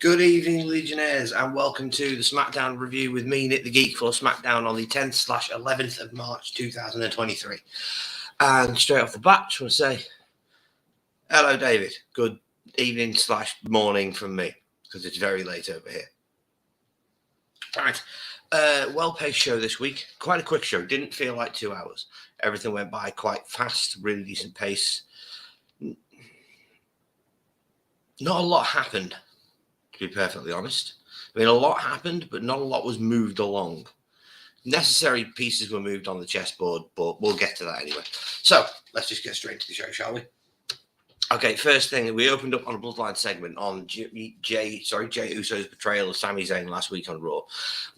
Good evening, Legionnaires, and welcome to the Smackdown review with me, Nick the Geek, for Smackdown on the 10th/11th of March 2023. And straight off the bat, just want to say, hello, David. Good evening/morning from me, because it's very late over here. All right. Well-paced show this week. Quite a quick show. Didn't feel like 2 hours. Everything went by quite fast, really decent pace. Not a lot happened, to be perfectly honest. I mean, a lot happened, but not a lot was moved along. Necessary pieces were moved on the chessboard, but we'll get to that anyway. So let's just get straight to the show, shall we? Okay, first thing, we opened up on a Bloodline segment on Jay Uso's betrayal of Sami Zayn last week on Raw.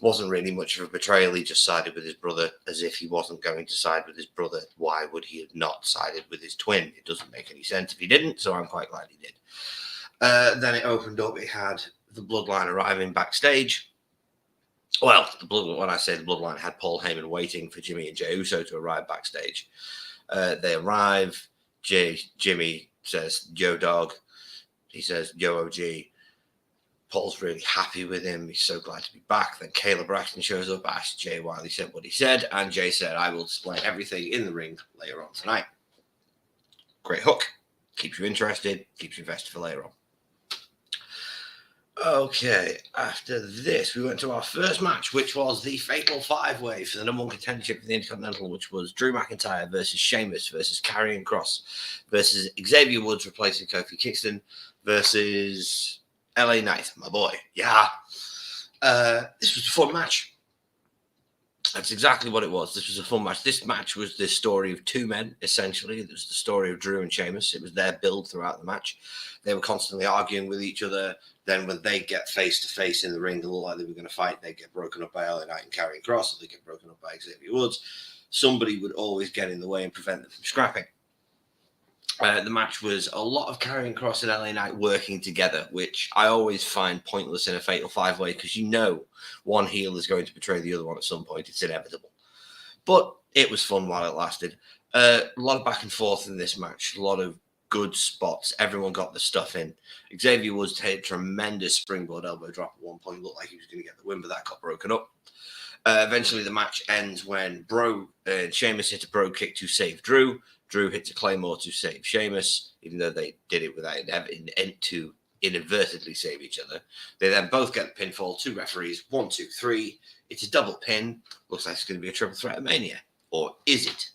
Wasn't really much of a betrayal. He just sided with his brother as if he wasn't going to side with his brother. Why would he have not sided with his twin? It doesn't make any sense if he didn't, so I'm quite glad he did. Then it opened up. It had the Bloodline arriving backstage. Well, when I say the Bloodline, had Paul Heyman waiting for Jimmy and Jey Uso to arrive backstage. They arrive. Jimmy says, "Yo, dog." He says, "Yo, OG." Paul's really happy with him. He's so glad to be back. Then Caleb Braxton shows up, asked Jay why he said what he said, and Jay said, "I will display everything in the ring later on tonight." Great hook. Keeps you interested, keeps you invested for later on. Okay, after this, we went to our first match, which was the Fatal 5-Way for the #1 contendership for the Intercontinental, which was Drew McIntyre versus Sheamus versus Karrion Kross versus Xavier Woods replacing Kofi Kingston versus LA Knight, my boy. Yeah. This was a fun match. That's exactly what it was. This was a fun match. This match was the story of two men, essentially. It was the story of Drew and Sheamus. It was their build throughout the match. They were constantly arguing with each other. Then when they get face-to-face in the ring, they look like they were going to fight. They get broken up by LA Knight and Karrion Kross, or they get broken up by Xavier Woods. Somebody would always get in the way and prevent them from scrapping. The match was a lot of Karrion Kross and LA Knight working together, which I always find pointless in a Fatal 5-Way because you know one heel is going to betray the other one at some point. It's inevitable. But it was fun while it lasted. A lot of back and forth in this match. A lot of good spots. Everyone got the stuff in. Xavier Woods had a tremendous springboard elbow drop at one point. Looked like he was going to get the win, but that got broken up. Eventually, the match ends when Sheamus hit a bro kick to save Drew. Drew hits a Claymore to save Sheamus, even though they did it without to inadvertently save each other. They then both get the pinfall. Two referees, 1, 2, 3. It's a double pin. Looks like it's going to be a triple threat at Mania. Or is it?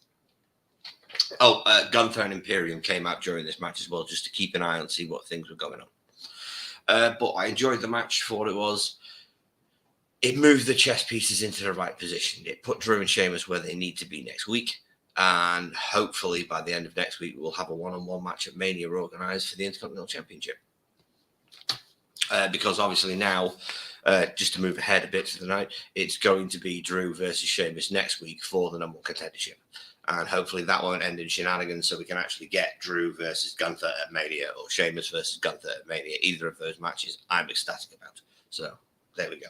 Oh, Gunther and Imperium came out during this match as well, just to keep an eye on and see what things were going on. But I enjoyed the match for what it was. It moved the chess pieces into the right position. It put Drew and Sheamus where they need to be next week. And hopefully by the end of next week, we'll have a one-on-one match at Mania organized for the Intercontinental Championship. Because obviously now, just to move ahead a bit to the night, it's going to be Drew versus Sheamus next week for the #1 contendership. And hopefully that won't end in shenanigans, so we can actually get Drew versus Gunther at Mania or Sheamus versus Gunther at Mania. Either of those matches I'm ecstatic about. So there we go.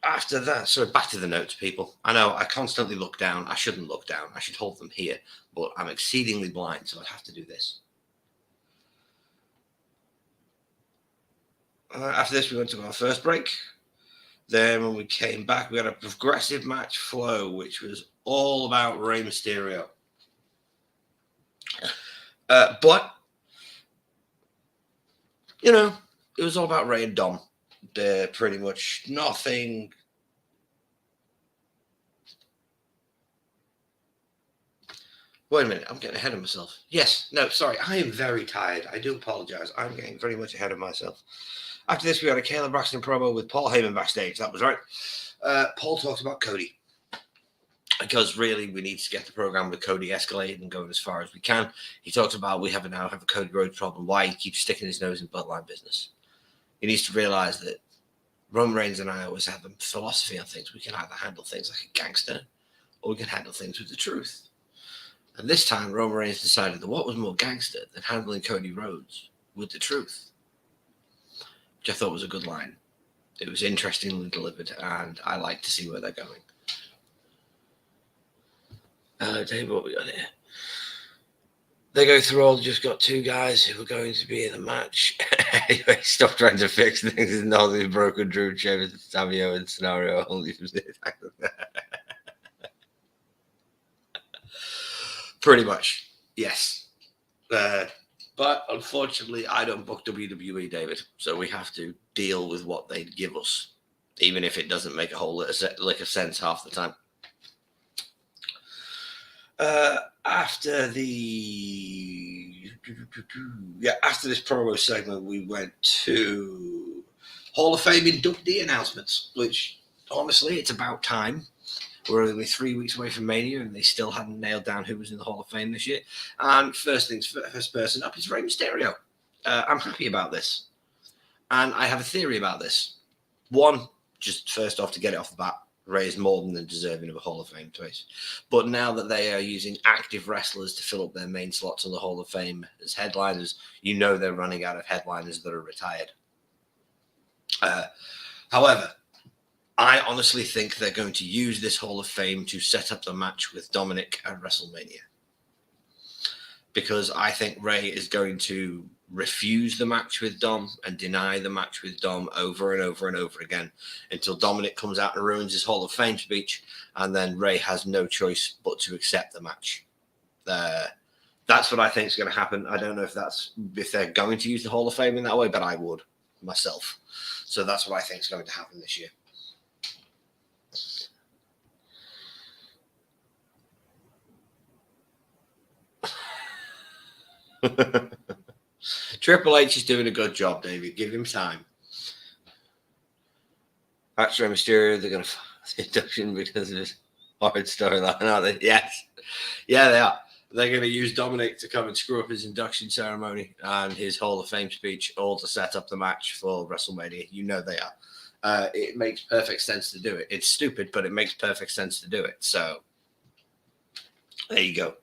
After that, so back to the notes, people. I know I constantly look down. I shouldn't look down. I should hold them here. But I'm exceedingly blind, so I have to do this. After this, we went to our first break. Then when we came back, we had a progressive match flow, which was all about Rey Mysterio. But, you know, it was all about Rey and Dom. They're pretty much nothing. Wait a minute, I'm getting ahead of myself. Yes, no, sorry, I am very tired. I do apologize. I'm getting very much ahead of myself. After this, we had a Caleb Braxton promo with Paul Heyman backstage. That was right. Paul talks about Cody. Because really, we need to get the program with Cody escalated and going as far as we can. He talks about we now have a Cody Rhodes problem. Why he keeps sticking his nose in Bloodline business. He needs to realize that Roman Reigns and I always have a philosophy on things. We can either handle things like a gangster or we can handle things with the truth. And this time, Roman Reigns decided that what was more gangster than handling Cody Rhodes with the truth, which I thought was a good line. It was interestingly delivered, and I like to see where they're going. Dave, what we got here? They go through all, just got two guys who are going to be in the match. Anyway, stop trying to fix things. It's not the broken Drew, Sheamus, Savio, and scenario only. Pretty much, yes. But unfortunately, I don't book WWE, David. So we have to deal with what they give us, even if it doesn't make a whole lick of sense half the time. After this promo segment, we went to Hall of Fame inductee announcements, which honestly, it's about time. We're only 3 weeks away from Mania, and they still hadn't nailed down who was in the Hall of Fame this year. And first person up is Rey Mysterio. I'm happy about this, and I have a theory about this. One, just first off, to get it off the bat, Rey is more than deserving of a Hall of Fame place. But now that they are using active wrestlers to fill up their main slots on the Hall of Fame as headliners, you know they're running out of headliners that are retired. However, I honestly think they're going to use this Hall of Fame to set up the match with Dominic at WrestleMania. Because I think Rey is going to refuse the match with Dom and deny the match with Dom over and over and over again until Dominic comes out and ruins his Hall of Fame speech, and then Rey has no choice but to accept the match. That's what I think is going to happen. I don't know if they're going to use the Hall of Fame in that way, but I would myself. So that's what I think is going to happen this year. Triple H is doing a good job, David. Give him time. That's Rey Mysterio. They're going to the induction because of his horrid storyline, aren't they? Yes. Yeah, they are. They're going to use Dominic to come and screw up his induction ceremony and his Hall of Fame speech, all to set up the match for WrestleMania. You know they are. It makes perfect sense to do it. It's stupid, but it makes perfect sense to do it. So, there you go.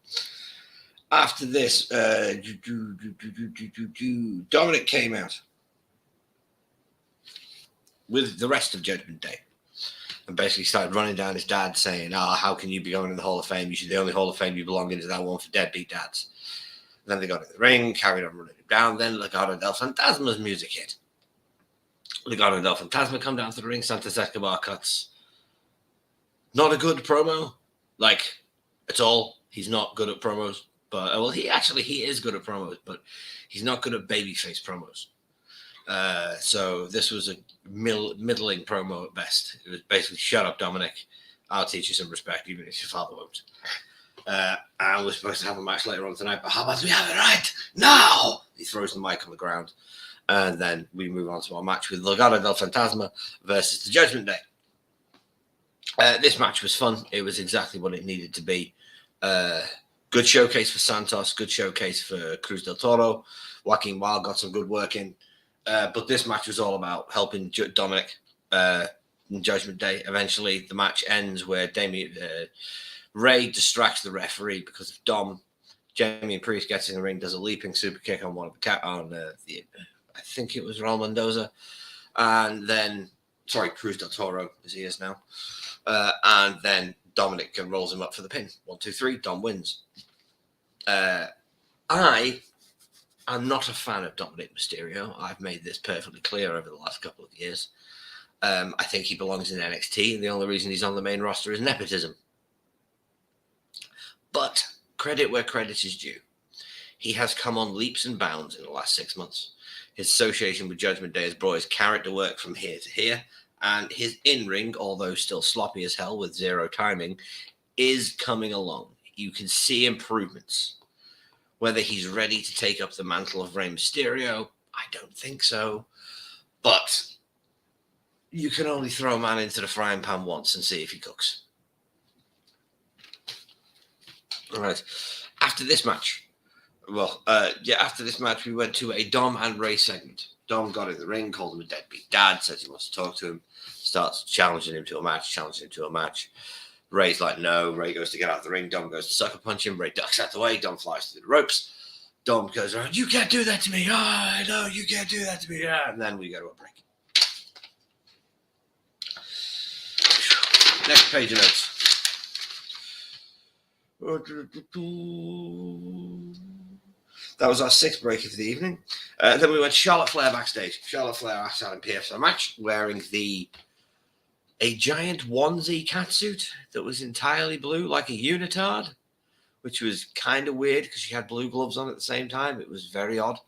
After this, Dominic came out with the rest of Judgment Day and basically started running down his dad saying, how can you be going in the Hall of Fame? The only Hall of Fame you belong in is that one for deadbeat dads. And then they got in the ring, carried on running him down. Then Legado del Fantasma's music hit. Legado del Fantasma come down to the ring. Santos Escobar cuts. Not a good promo, at all. He's not good at promos. But he is good at promos, but he's not good at babyface promos. So this was a middling promo at best. It was basically, shut up, Dominic. I'll teach you some respect, even if your father won't. And we're supposed to have a match later on tonight, but how about we have it right now? He throws the mic on the ground. And then we move on to our match with Legado del Fantasma versus the Judgment Day. This match was fun. It was exactly what it needed to be. Good showcase for Santos. Good showcase for Cruz del Toro. Joaquin Wilde got some good work in. But this match was all about helping Dominic in Judgment Day. Eventually, the match ends where Rey distracts the referee because of Dom. Damian Priest gets in the ring, does a leaping super kick on I think it was Raul Mendoza. And then, Cruz del Toro, as he is now. And then Dominic rolls him up for the pin. 1, 2, 3. Dom wins. I am not a fan of Dominic Mysterio. I've made this perfectly clear over the last couple of years. I think he belongs in NXT, and the only reason he's on the main roster is nepotism. But credit where credit is due. He has come on leaps and bounds in the last 6 months. His association with Judgment Day has brought his character work from here to here. And his in-ring, although still sloppy as hell with zero timing, is coming along. You can see improvements. Whether he's ready to take up the mantle of Rey Mysterio, I don't think so. But you can only throw a man into the frying pan once and see if he cooks. All right. After this match, we went to a Dom and Rey segment. Dom got in the ring, called him a deadbeat dad, says he wants to talk to him, starts challenging him to a match. Rey's like, no. Rey goes to get out of the ring. Dom goes to sucker punch him. Rey ducks out the way. Dom flies through the ropes. Dom goes around, you can't do that to me. I know you can't do that to me. And then we go to a break. Next page of notes. That was our 6th break of the evening. Then we went Charlotte Flair backstage. Charlotte Flair outside in PF's match, wearing a giant onesie catsuit that was entirely blue, like a unitard, which was kind of weird because she had blue gloves on at the same time. It was very odd.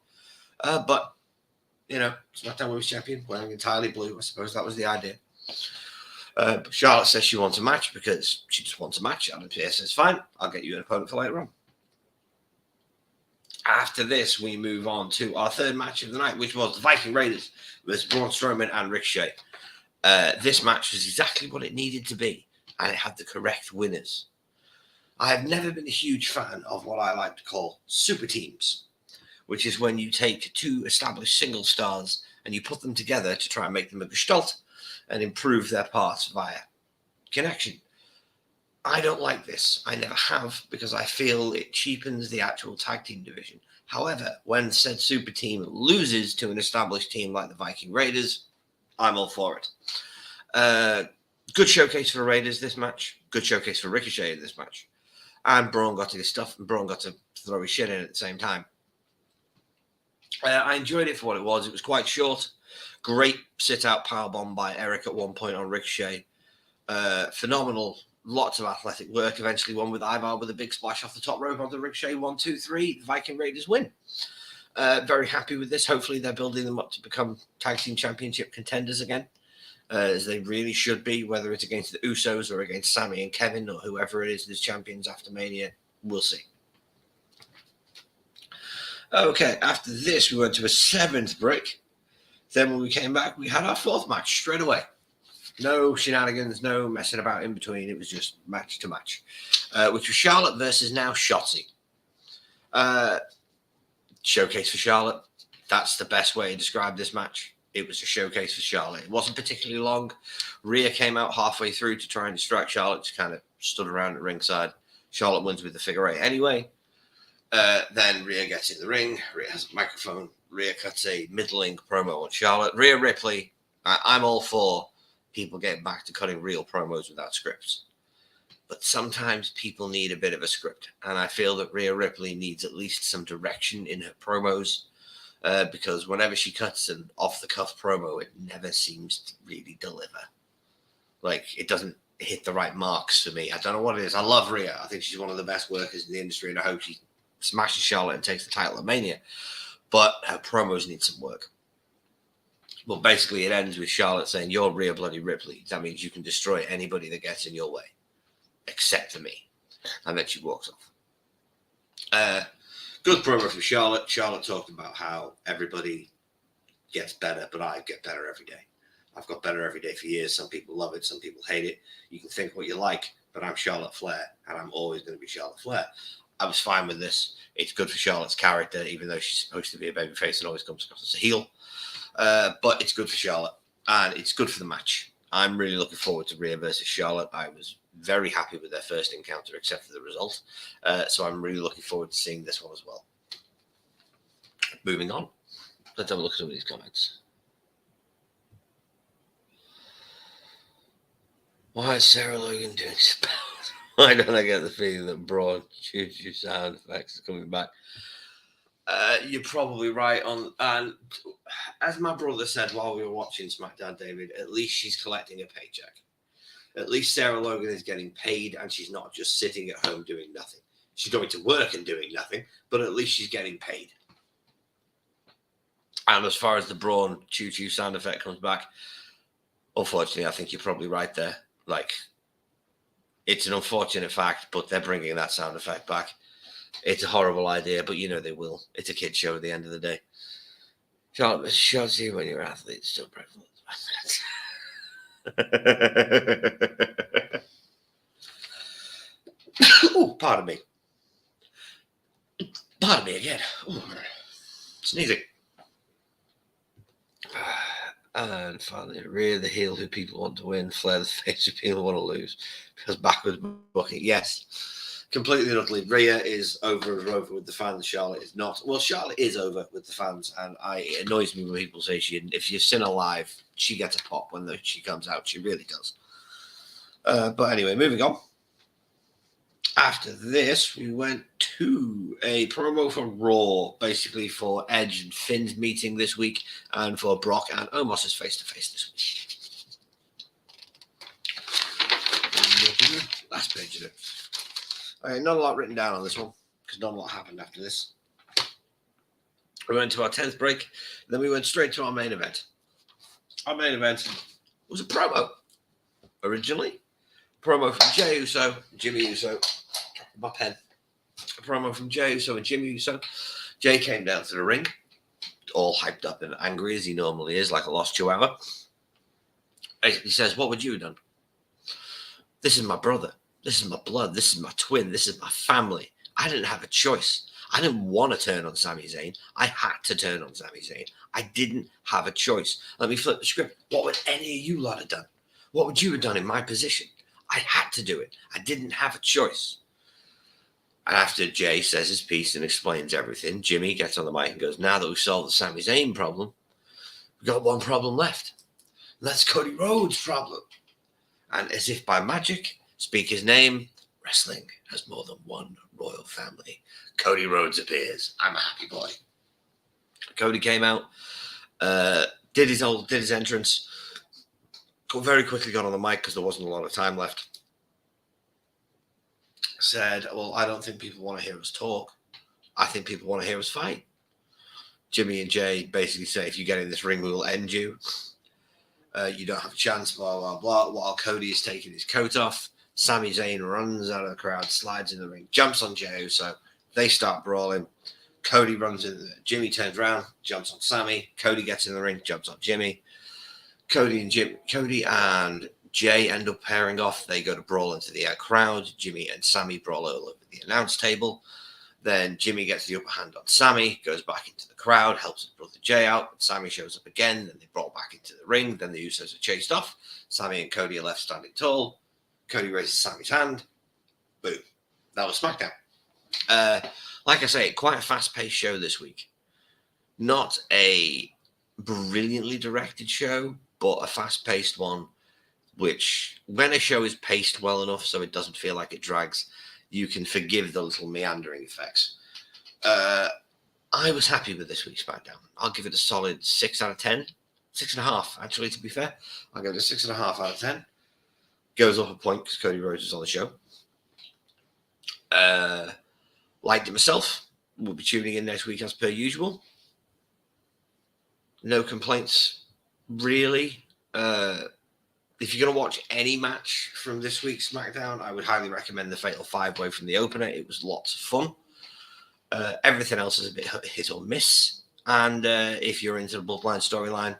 But, SmackDown Women's Champion wearing entirely blue. I suppose that was the idea. Charlotte says she wants a match because she just wants a match. And PS says, fine, I'll get you an opponent for later on. After this, we move on to our 3rd match of the night, which was the Viking Raiders versus Braun Strowman and Ricochet. This match was exactly what it needed to be, and it had the correct winners. I have never been a huge fan of what I like to call super teams, which is when you take 2 established single stars and you put them together to try and make them a gestalt and improve their parts via connection. I don't like this. I never have, because I feel it cheapens the actual tag team division. However, when said super team loses to an established team like the Viking Raiders, I'm all for it. Good showcase for Raiders this match. Good showcase for Ricochet in this match. And Braun got to his stuff, and Braun got to throw his shit in at the same time. I enjoyed it for what it was. It was quite short. Great sit-out powerbomb by Eric at one point on Ricochet. Phenomenal. Lots of athletic work. Eventually won with Ivar with a big splash off the top rope onto Ricochet. 1, 2, 3. The Viking Raiders win. Very happy with this. Hopefully they're building them up to become tag team championship contenders again, as they really should be, whether it's against the Usos or against Sammy and Kevin or whoever it is as champions after Mania. We'll see. Okay, after this, we went to a 7th break. Then when we came back, we had our 4th match straight away. No shenanigans, no messing about in between. It was just match to match, which was Charlotte versus now Shotzi. Showcase for Charlotte. That's the best way to describe this match. It was a showcase for Charlotte. It wasn't particularly long. Rhea came out halfway through to try and distract Charlotte. Just kind of stood around at ringside. Charlotte wins with the figure 8 anyway. Then Rhea gets in the ring. Rhea has a microphone. Rhea cuts a middling promo on Charlotte. Rhea Ripley. I'm all for people getting back to cutting real promos without scripts. But sometimes people need a bit of a script. And I feel that Rhea Ripley needs at least some direction in her promos. Because whenever she cuts an off-the-cuff promo, it never seems to really deliver. Like, it doesn't hit the right marks for me. I don't know what it is. I love Rhea. I think she's one of the best workers in the industry, and I hope she smashes Charlotte and takes the title at Mania. But her promos need some work. But basically, it ends with Charlotte saying, "You're Rhea bloody Ripley. That means you can destroy anybody that gets in your way, except for me." And then she walks off. Good promo from Charlotte. Charlotte talked about how everybody gets better, but I get better every day. I've got better every day for years. Some people love it. Some people hate it. You can think what you like, but I'm Charlotte Flair, and I'm always going to be Charlotte Flair. I was fine with this. It's good for Charlotte's character, even though she's supposed to be a babyface and always comes across as a heel. But it's good for Charlotte, and it's good for the match. I'm really looking forward to Rhea versus Charlotte. I was very happy with their first encounter, except for the result. So I'm really looking forward to seeing this one as well. Moving on. Let's have a look at some of these comments. Why is Sarah Logan doing spells? Why don't I get the feeling that broad choo-choo sound effects are coming back? You're probably right on. And as my brother said while we were watching SmackDown, David, at least she's collecting a paycheck. At least Sarah Logan is getting paid, and she's not just sitting at home doing nothing. She's going to work and doing nothing, but at least she's getting paid. And as far as the Braun choo-choo sound effect comes back, unfortunately, I think you're probably right there. Like, it's an unfortunate fact, but they're bringing that sound effect back. It's a horrible idea, but you know they will. It's a kid show at the end of the day. Charlotte shows you when you're an athlete, it's still prevalent. Oh, pardon me. Pardon me again. Ooh, sneezing. And finally, Rhea the heel who people want to win, Flair the face who people want to lose. Because backwards booking, yes. Completely and utterly. Rhea is over with the fans. Charlotte is not. Well, Charlotte is over with the fans, and it annoys me when people say if you've seen her live, she gets a pop when she comes out. She really does. But anyway, moving on. After this, we went to a promo for Raw, basically for Edge and Finn's meeting this week, and for Brock and Omos's face-to-face this week. Last page of it. Okay, not a lot written down on this one, because not a lot happened after this. We went to our 10th break, then we went straight to our main event. Our main event was a promo, originally. Promo from Jey Uso, Jimmy Uso. My pen. A promo from Jey Uso and Jimmy Uso. Jey came down to the ring, all hyped up and angry as he normally is, like a lost chihuahua. Basically says, "What would you have done? This is my brother. This is my blood. This is my twin. This is my family. I didn't have a choice. I didn't want to turn on Sami Zayn. I had to turn on Sami Zayn. I didn't have a choice. Let me flip the script. What would any of you lot have done? What would you have done in my position? I had to do it. I didn't have a choice." And after Jey says his piece and explains everything, Jimmy gets on the mic and goes, "Now that we've solved the Sami Zayn problem, we've got one problem left. And that's Cody Rhodes' problem." And as if by magic, speak his name, wrestling has more than one royal family. Cody Rhodes appears. I'm a happy boy. Cody came out, did his entrance, very quickly got on the mic because there wasn't a lot of time left. Said, "Well, I don't think people want to hear us talk. I think people want to hear us fight." Jimmy and Jey basically say, "If you get in this ring, we will end you. You don't have a chance, blah, blah, blah." While Cody is taking his coat off, Sami Zayn runs out of the crowd, slides in the ring, jumps on Jey Uso. They start brawling. Cody runs in there. Jimmy turns around, jumps on Sami. Cody gets in the ring, jumps on Jimmy. Cody and Jey end up pairing off. They go to brawl into the crowd. Jimmy and Sami brawl all over the announce table. Then Jimmy gets the upper hand on Sami, goes back into the crowd, helps his brother Jey out. Sami shows up again. Then they brawl back into the ring. Then the Usos are chased off. Sami and Cody are left standing tall. Cody raises Sami's hand. Boom. That was SmackDown. Like I say, quite a fast-paced show this week. Not a brilliantly directed show, but a fast-paced one, which when a show is paced well enough so it doesn't feel like it drags, you can forgive the little meandering effects. I was happy with this week's SmackDown. I'll give it a solid 6 out of 10. 6.5, actually, to be fair. I'll give it a 6.5 out of 10. Goes up a point because Cody Rhodes is on the show. Liked it myself. We'll be tuning in next week as per usual. No complaints, really. If you're going to watch any match from this week's SmackDown, I would highly recommend the Fatal 5-Way from the opener. It was lots of fun. Everything else is a bit hit or miss. And if you're into the Bloodline storyline,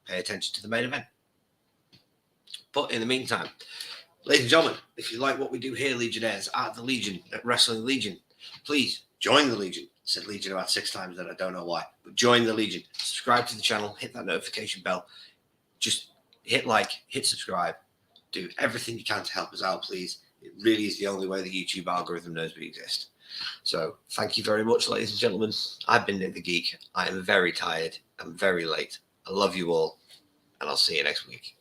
pay attention to the main event. But in the meantime, ladies and gentlemen, if you like what we do here, Legionnaires, at the Legion, at Wrestling Legion, please join the Legion. I said Legion about 6 times and I don't know why. But join the Legion. Subscribe to the channel. Hit that notification bell. Just hit like, hit subscribe. Do everything you can to help us out, please. It really is the only way the YouTube algorithm knows we exist. So thank you very much, ladies and gentlemen. I've been Nick the Geek. I am very tired. I'm very late. I love you all. And I'll see you next week.